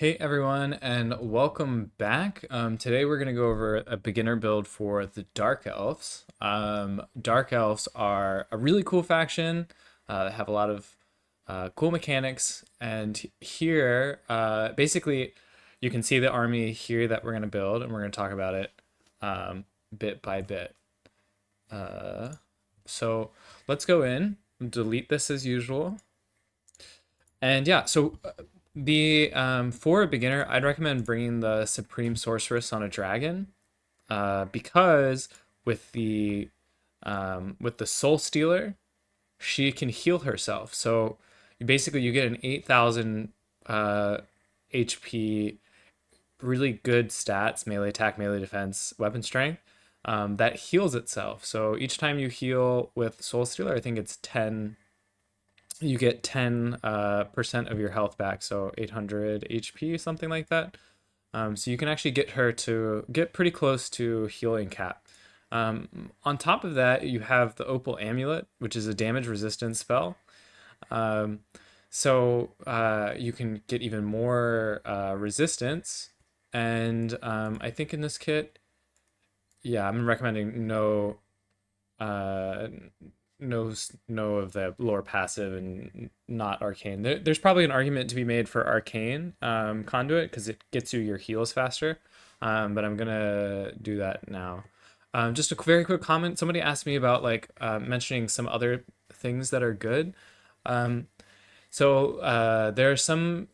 Hey everyone, and welcome back. Today we're going to go over a beginner build for the Dark Elves. Dark Elves are a really cool faction, have a lot of cool mechanics, and here, basically, you can see the army here that we're going to build, and we're going to talk about it bit by bit. Uh, so let's go in, delete this as usual. And yeah, so the for a beginner, I'd recommend bringing the Supreme Sorceress on a dragon, because with the Soul Stealer, she can heal herself. So basically, you get an 8,000 HP, really good stats, melee attack, melee defense, weapon strength, that heals itself. So each time you heal with Soul Stealer, I think it's 10, you get 10 percent of your health back, so 800 HP, something like that. So you can actually get her to get pretty close to healing cap. On top of that, you have the Opal Amulet, which is a damage resistance spell. Um, so you can get even more resistance. And I think in this kit, yeah, I'm recommending uh, no of the lore passive and not arcane. There's probably an argument to be made for arcane conduit because it gets you your heals faster, but I'm gonna do that now. Just a very quick comment. Somebody asked me about like mentioning some other things that are good. Um, so there are some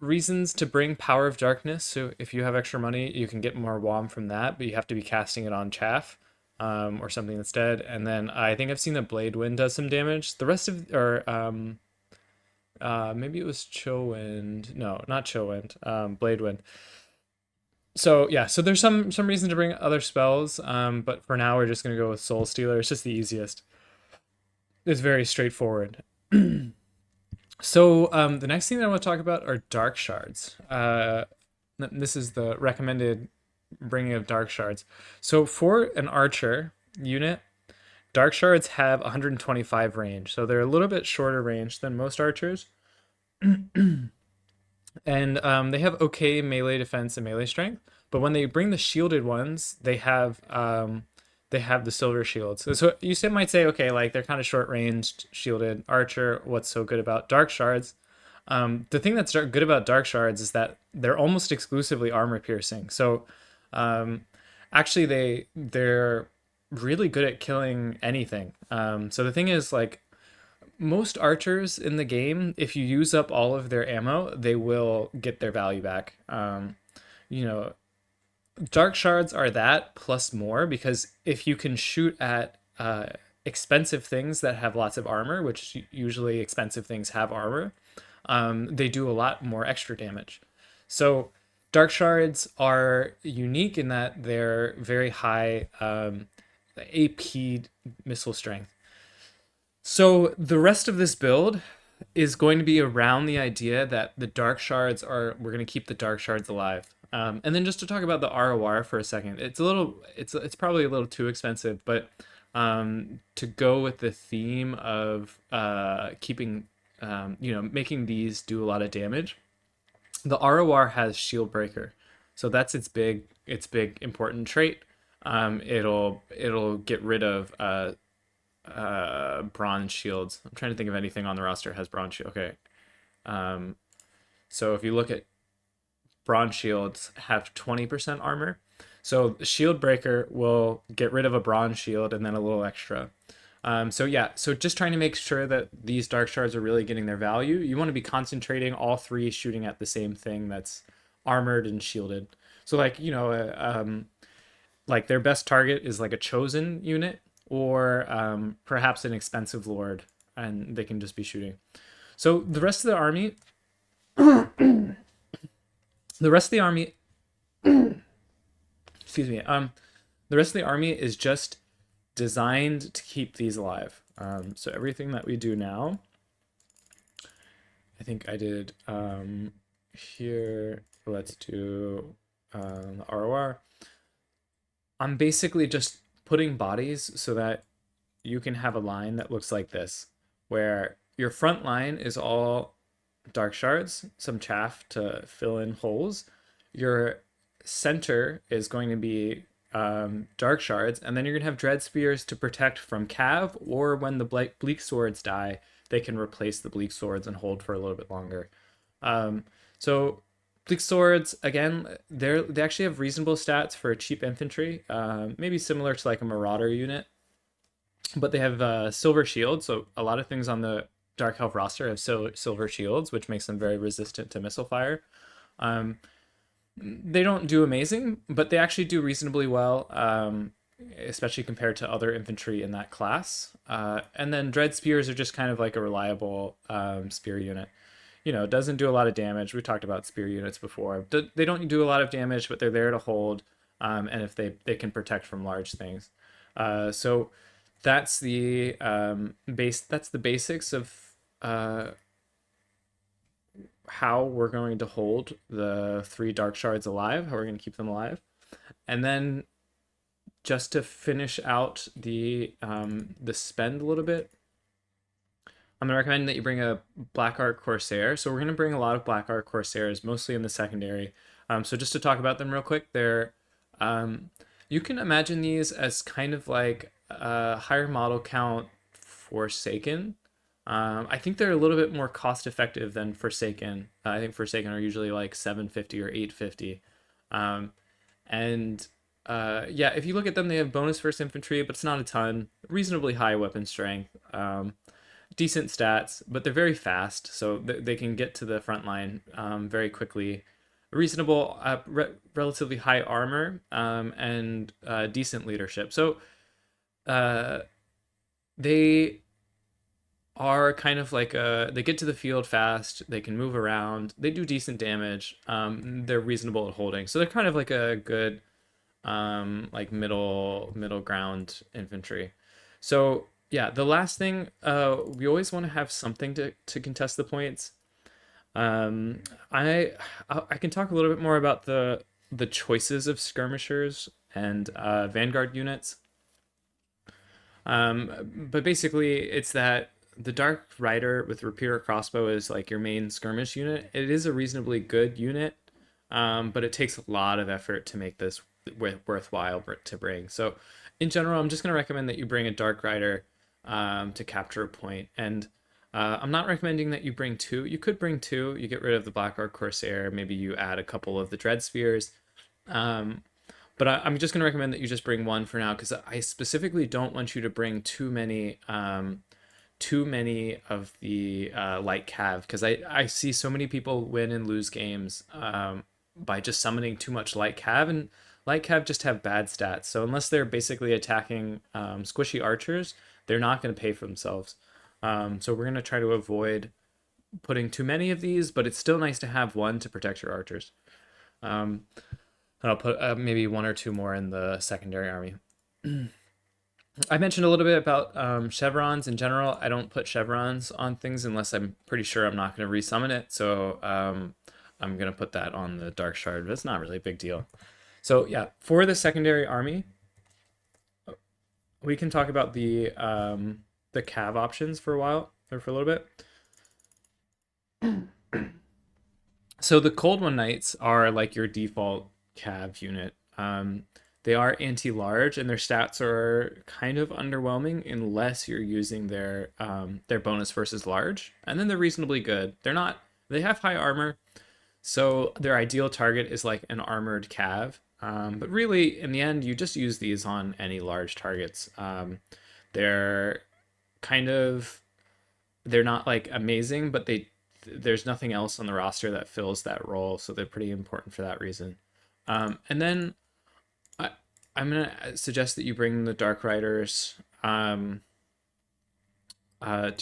reasons to bring Power of Darkness. So if you have extra money, you can get more WOM from that, but you have to be casting it on Chaff, or something instead. And then I think I've seen that Blade Wind does some damage. The rest of, or maybe it was Chill Wind. No, not Chill Wind. Blade Wind. So yeah, so there's some reason to bring other spells, but for now we're just gonna go with Soul Stealer. It's just the easiest. It's very straightforward. So the next thing that I want to talk about are dark shards. This is the recommended bringing of dark shards. So for an archer unit, dark shards have 125 range, so they're a little bit shorter range than most archers, and they have okay melee defense and melee strength. But when they bring the shielded ones, they have the silver shields. So might say, okay, like they're kind of short ranged, shielded archer. What's so good about dark shards? The thing that's good about dark shards is that they're almost exclusively armor piercing. So um, actually, they're really good at killing anything. So the thing is, like most archers in the game, if you use up all of their ammo, they will get their value back. You know, dark shards are that plus more because if you can shoot at expensive things that have lots of armor, which usually expensive things have armor, they do a lot more extra damage. So dark shards are unique in that they're very high AP missile strength. So the rest of this build is going to be around the idea that the dark shards are we're going to keep the dark shards alive. And then just to talk about the ROR for a second, it's probably a little too expensive, but to go with the theme of keeping making these do a lot of damage, the ROR has Shield Breaker, so that's its big important trait. It'll get rid of bronze shields. I'm trying to think of anything on the roster has bronze shield. Okay. Um, so if you look at bronze shields have 20% armor. So the shield breaker will get rid of a bronze shield and then a little extra. So yeah, so just trying to make sure that these dark shards are really getting their value. You want to be concentrating all three shooting at the same thing that's armored and shielded. So like their best target is like a chosen unit or perhaps an expensive lord, and they can just be shooting. So the rest of the army, the rest of the army, excuse me, the rest of the army is just designed to keep these alive. So everything that we do now, I think I did here. Let's do ROR. I'm basically just putting bodies so that you can have a line that looks like this, where your front line is all dark shards, some chaff to fill in holes. Your center is going to be dark shards, and then you're going to have dread spears to protect from cav, or when the bleak swords die, they can replace the bleak swords and hold for a little bit longer. Um, so bleak swords again, they actually have reasonable stats for cheap infantry, maybe similar to like a marauder unit, but they have silver shields. So a lot of things on the dark elf roster have silver shields, which makes them very resistant to missile fire. Um, they don't do amazing, but they actually do reasonably well, especially compared to other infantry in that class. And then dread spears are just kind of like a reliable spear unit. You know, it doesn't do a lot of damage. We talked about spear units before. They don't do a lot of damage, but they're there to hold, and if they can protect from large things. So that's the That's the basics of how we're going to hold the 3 dark shards alive, how we're going to keep them alive. And then just to finish out the spend a little bit, I'm going to recommend that you bring a Black Art Corsair. So we're going to bring a lot of Black Art Corsairs, mostly in the secondary. So just to talk about them real quick, you can imagine these as kind of like a higher model count Forsaken. I think they're a little bit more cost effective than Forsaken. I think Forsaken are usually like 750 or 850. Um, and Yeah, if you look at them, they have bonus first infantry, but it's not a ton. Reasonably high weapon strength. Decent stats, but they're very fast, so they can get to the front line very quickly. Reasonable, relatively high armor, and decent leadership. So uh, they are kind of like they get to the field fast, they can move around, they do decent damage, they're reasonable at holding, so they're kind of like a good like middle ground infantry. So yeah, the last thing, we always want to have something to contest the points. um i I can talk a little bit more about the choices of skirmishers and vanguard units. But basically, it's that the Dark Rider with Repeater Crossbow is like your main skirmish unit. It is a reasonably good unit, but it takes a lot of effort to make this worthwhile to bring. So, in general, I'm just going to recommend that you bring a Dark Rider to capture a point. And I'm not recommending that you bring two. You could bring two. You get rid of the Black Arc Corsair. Maybe you add a couple of the Dread Spears. Um, but I'm just going to recommend that you just bring one for now, because I specifically don't want you to bring too many of the light cav, because I see so many people win and lose games by just summoning too much light cav, and light cav just have bad stats. So unless they're basically attacking squishy archers, they're not going to pay for themselves. So we're going to try to avoid putting too many of these, but it's still nice to have one to protect your archers. Um, and I'll put maybe one or two more in the secondary army. I mentioned a little bit about chevrons in general. I don't put chevrons on things unless I'm pretty sure I'm not going to resummon it. So I'm going to put that on the dark shard, but it's not really a big deal. So yeah, for the secondary army, we can talk about the cav options for a while, or for a little bit. So the Cold One Knights are like your default cav unit. They are anti-large, and their stats are kind of underwhelming unless you're using their bonus versus large, and then they're reasonably good. They have high armor, so their ideal target is like an armored cav. But really, in the end, you just use these on any large targets. They're kind of they're not like amazing, but there's nothing else on the roster that fills that role, so they're pretty important for that reason. And then I, I'm gonna suggest that you bring the Dark Riders, 2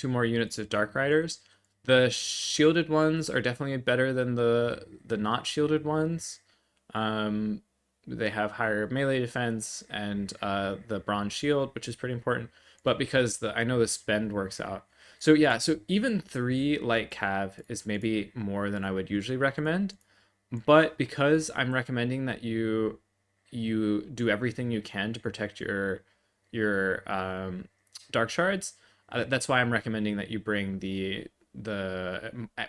more units of Dark Riders. The shielded ones are definitely better than the not shielded ones. Um, they have higher melee defense and the bronze shield, which is pretty important. But because I know the spend works out. So yeah, so even 3 light cav is maybe more than I would usually recommend. But because I'm recommending that you do everything you can to protect your dark shards, that's why I'm recommending that you bring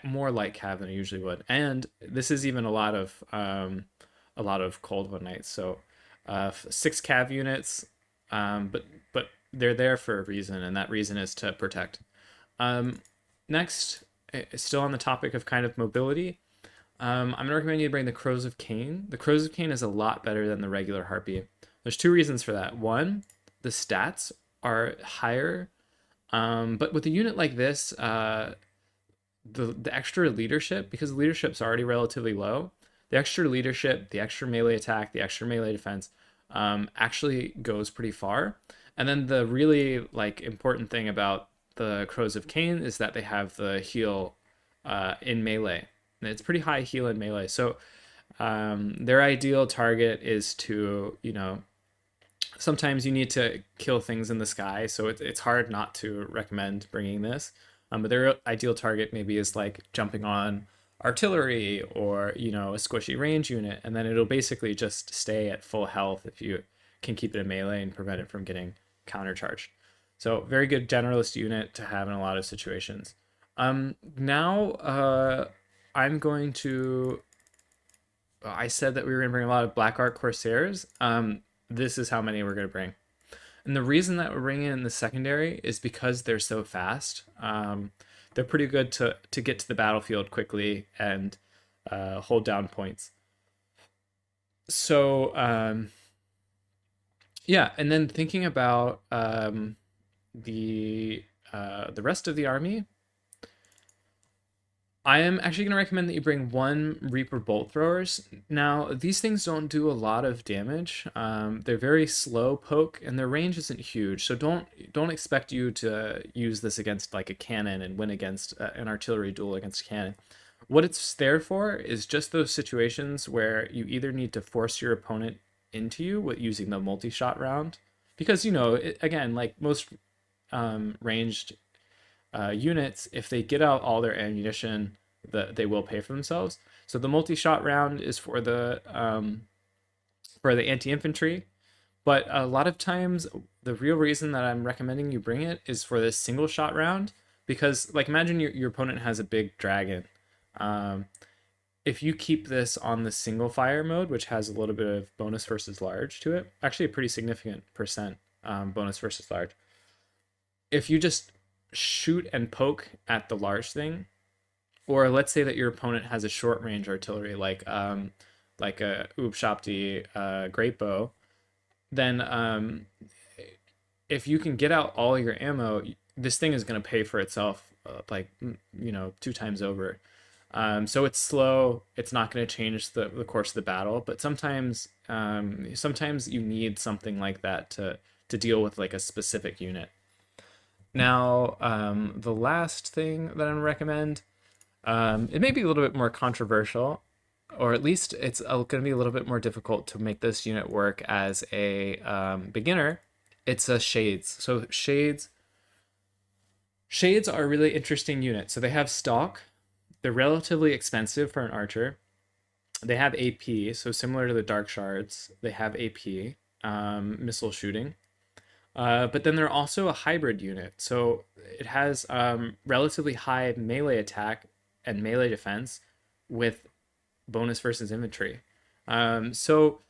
more light cav than I usually would, and this is even a lot of cold one nights. So 6 cav units, but they're there for a reason, and that reason is to protect. Next, still on the topic of kind of mobility, I'm gonna recommend you bring the Crows of Cain. The Crows of Cain is a lot better than the regular Harpy. There's 2 reasons for that. One, the stats are higher, but with a unit like this, the extra leadership, because leadership's already relatively low, the extra leadership, the extra melee attack, the extra melee defense, actually goes pretty far. And then the really like important thing about the Crows of Cain is that they have the heal in melee. And it's pretty high heal in melee. So their ideal target is to, sometimes you need to kill things in the sky. So it's hard not to recommend bringing this. But their ideal target maybe is like jumping on artillery or, a squishy range unit. And then it'll basically just stay at full health if you can keep it in melee and prevent it from getting countercharged. So very good generalist unit to have in a lot of situations. Now I'm going to. I said that we were going to bring a lot of Black Ark Corsairs. This is how many we're going to bring. And the reason that we're bringing in the secondary is because they're so fast. They're pretty good to get to the battlefield quickly and hold down points. So yeah, and then thinking about the rest of the army, I am actually going to recommend that you bring 1 Reaper Bolt Throwers. Now, these things don't do a lot of damage. They're very slow poke, and their range isn't huge. So don't expect you to use this against like a cannon and win against an artillery duel against a cannon. What it's there for is just those situations where you either need to force your opponent into you with using the multi-shot round, because again, like most ranged units, if they get out all their ammunition, they will pay for themselves. So the multi-shot round is for the anti-infantry, but a lot of times the real reason that I'm recommending you bring it is for this single shot round, because like imagine your opponent has a big dragon. If you keep this on the single fire mode, which has a little bit of bonus versus large to it, actually a pretty significant percent bonus versus large. If you just shoot and poke at the large thing, or let's say that your opponent has a short range artillery like a Ubshapti great bow, then if you can get out all your ammo, this thing is going to pay for itself 2 times over. So it's slow, it's not going to change the course of the battle, but sometimes you need something like that to deal with like a specific unit. Now, the last thing that I'm going to recommend, it may be a little bit more controversial, or at least it's going to be a little bit more difficult to make this unit work as a beginner. It's a Shades. So Shades are a really interesting unit. So they have stock. They're relatively expensive for an archer. They have AP, so similar to the Dark Shards. They have AP, missile shooting. But then they're also a hybrid unit. So it has relatively high melee attack and melee defense with bonus versus infantry. So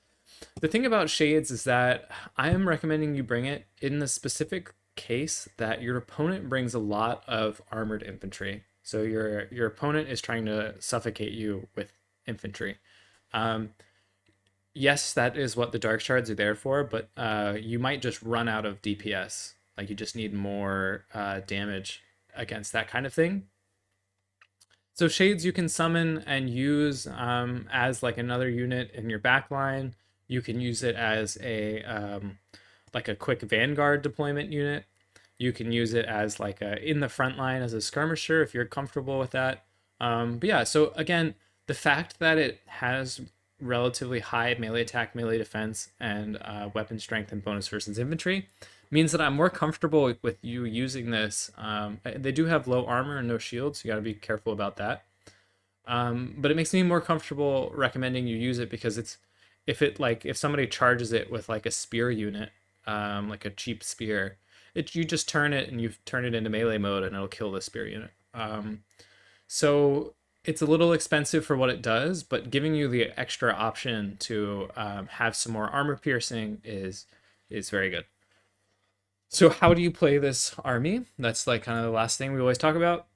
the thing about Shades is that I am recommending you bring it in the specific case that your opponent brings a lot of armored infantry. So your opponent is trying to suffocate you with infantry. Yes, that is what the Dark Shards are there for, but you might just run out of DPS. Like you just need more damage against that kind of thing. So Shades you can summon and use as like another unit in your backline. You can use it as a like a quick Vanguard deployment unit. You can use it as like in the front line as a skirmisher if you're comfortable with that. But yeah, so again, the fact that it has relatively high melee attack, melee defense, and weapon strength and bonus versus infantry means that I'm more comfortable with you using this. They do have low armor and no shields, so you got to be careful about that. But it makes me more comfortable recommending you use it because if somebody charges it with like a spear unit, like a cheap spear, you just turn it and you turn it into melee mode and it'll kill the spear unit. So it's a little expensive for what it does, but giving you the extra option to have some more armor piercing is very good. So how do you play this army? That's like kind of the last thing we always talk about.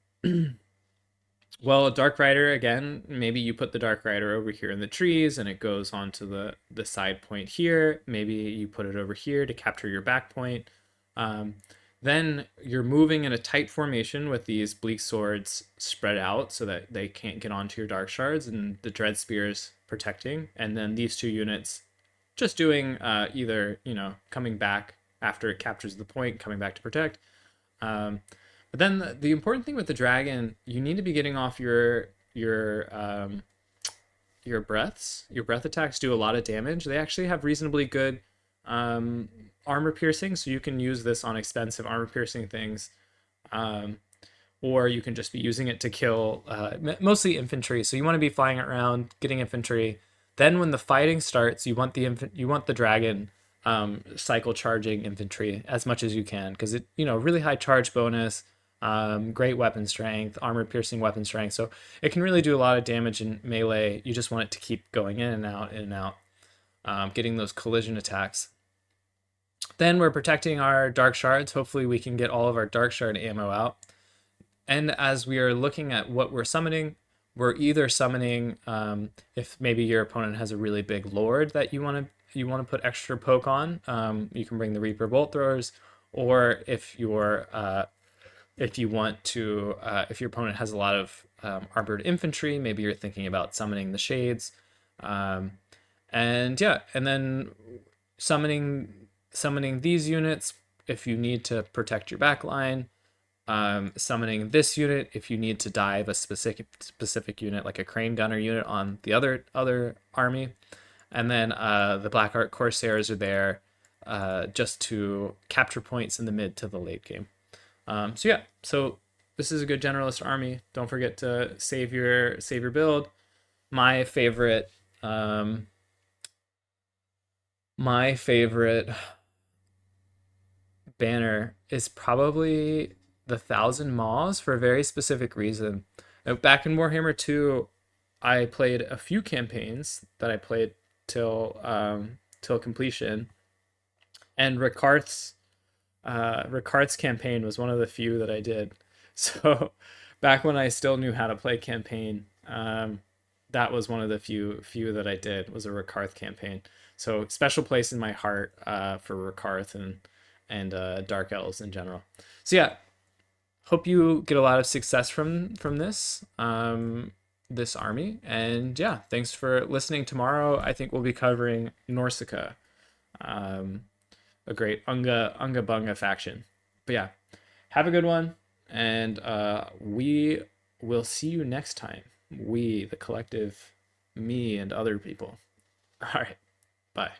Well, Dark Rider, again, maybe you put the Dark Rider over here in the trees and it goes onto the side point here. Maybe you put it over here to capture your back point. Um, then you're moving in a tight formation with these bleak swords spread out so that they can't get onto your dark shards, and the dread spears protecting. And then these two units just doing either, coming back after it captures the point, coming back to protect. Um, but then the important thing with the dragon, you need to be getting off your breaths. Your breath attacks do a lot of damage. They actually have reasonably good um, armor piercing, so you can use this on expensive armor piercing things, or you can just be using it to kill mostly infantry. So you want to be flying around, getting infantry. Then when the fighting starts, you want the dragon cycle charging infantry as much as you can, because it really high charge bonus, great weapon strength, armor piercing weapon strength. So it can really do a lot of damage in melee. You just want it to keep going in and out, getting those collision attacks. Then we're protecting our dark shards. Hopefully we can get all of our dark shard ammo out. And as we are looking at what we're summoning, we're either summoning, if maybe your opponent has a really big lord that you want to put extra poke on, you can bring the Reaper bolt throwers, or if your opponent has a lot of armored infantry, maybe you're thinking about summoning the shades, and then summoning these units if you need to protect your back line. Summoning this unit if you need to dive a specific unit, like a crane gunner unit on the other army, and then the Black Art Corsairs are there just to capture points in the mid to the late game. So this is a good generalist army. Don't forget to save your build. My favorite banner is probably the Thousand Maws, for a very specific reason. Now, back in Warhammer 2, I played a few campaigns that I played till completion, and Ricard's campaign was one of the few that I did. So back when I still knew how to play campaign, that was one of the few that I did, was a Ricarth campaign. So special place in my heart for Ricarth and Dark Elves in general. So yeah, hope you get a lot of success from this this army. And yeah, thanks for listening. Tomorrow I think we'll be covering Norsica, a great Unga Bunga faction. But yeah, have a good one, and we will see you next time. We, the collective, me and other people. All right, bye.